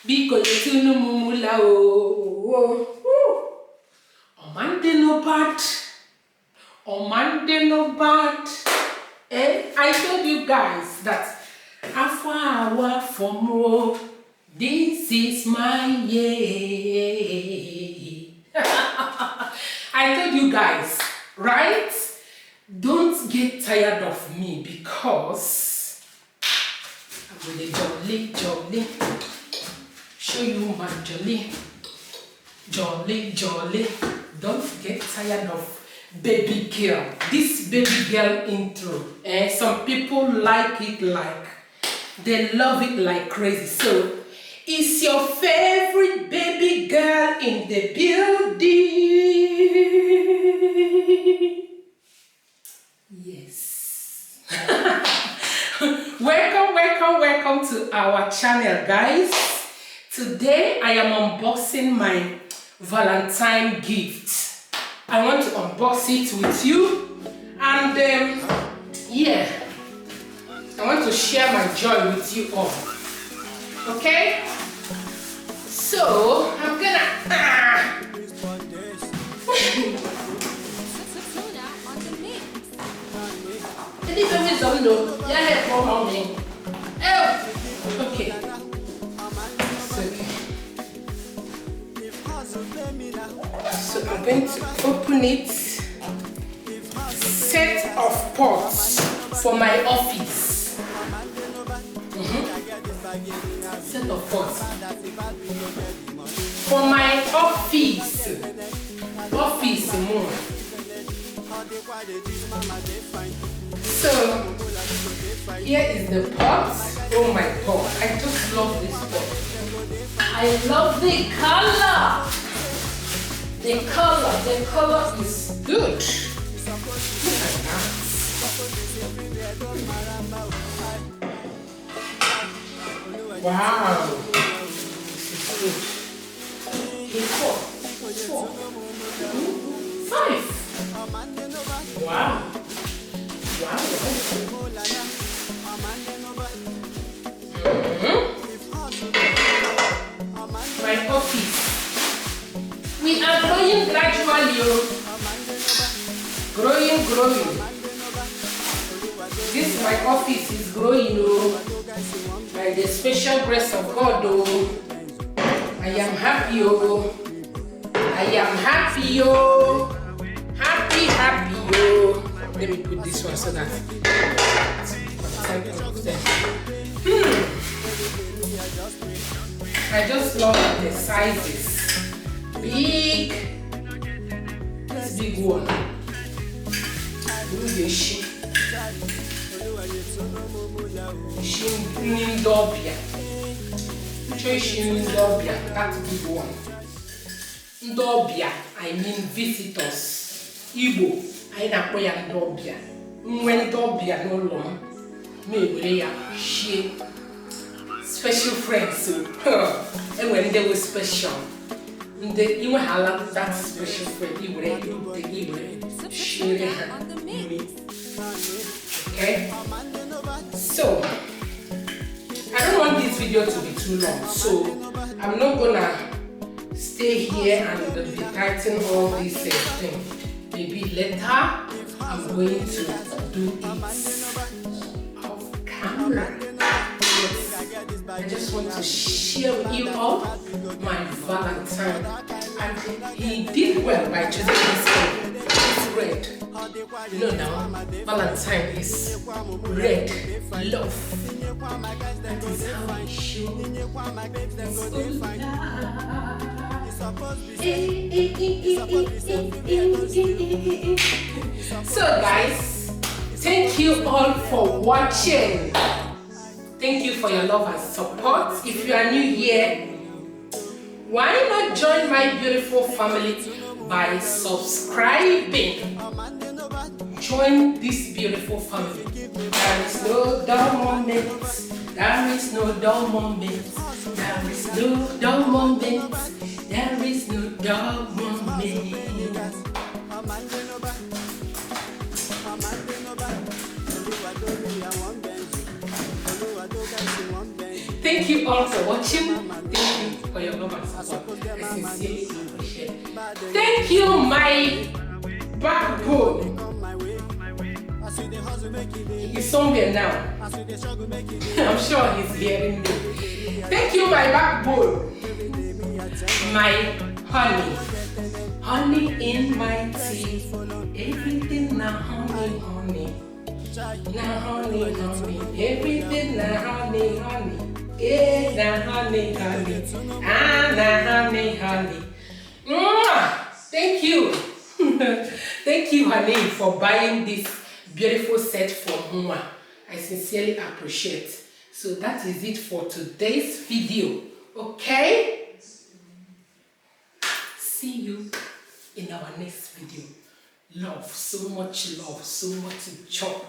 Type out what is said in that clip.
Biko yetunu mumula o. Omande no bad. Omande no bad. I told you guys that afar from more. This is my year. I told you guys, right? Don't get tired of me because I'm really jolly. Show you my jolly. Don't get tired of baby girl. This baby girl intro. Some people like it like, they love it like crazy. So, it's your favorite baby girl in the building. Yes. Welcome to our channel, guys. Today I am unboxing my Valentine gift. I want to unbox it with you, and yeah, I want to share my joy with you all. Okay? So I'm gonna any babies don't know. Yeah, for mommy. Oh, okay. So I'm going to open it. Set of pots for my office. Set of pots for my office. Office more. So here is the pot. Oh my god, I just love this pot. I love the color. The color is good. Look at that. Wow. This is good. Okay, 4. 5. Wow. My office. We are growing gradually. Growing. This my office is growing by the special grace of God. I am happy. Happy. Let me put this one so that I just love the sizes. Big. This big one. Shindobia. That big one. Ndobia, I mean visitors. Igbo, I na ya Ndobia. Ndobia no long. Maybe ya she special friends. And when they were special. You have that special friend. Okay? So, I don't want this video to be too long, so I'm not gonna stay here and be typing all these things. Maybe later I'm going to do it off camera. Yes. I just want to share with you all my Valentine, and he did well by choosing this color. It's red. You know now, Valentine is red, love. That is how I show So guys, thank you all for watching. Thank you for your love and support. If you are new here, why not join my beautiful family by subscribing? Join this beautiful family. There is no dull moment. There is no dull moment. There is no dull moment. There is no dull moment. Thank you all for watching. Thank for your love and support. I sincerely appreciate it. Thank you, my backbone. He's somewhere now. I'm sure he's hearing me. Thank you, my backbone. My honey. Honey in my tea. Everything now honey, honey. Now honey, honey. Everything now honey, honey. Yeah, now honey, honey. Ah, now honey, honey. Thank you. Thank you, honey, for buying this beautiful set for Mwa. I sincerely appreciate. So that is it for today's video. Okay? See you in our next video. Love, so much joy.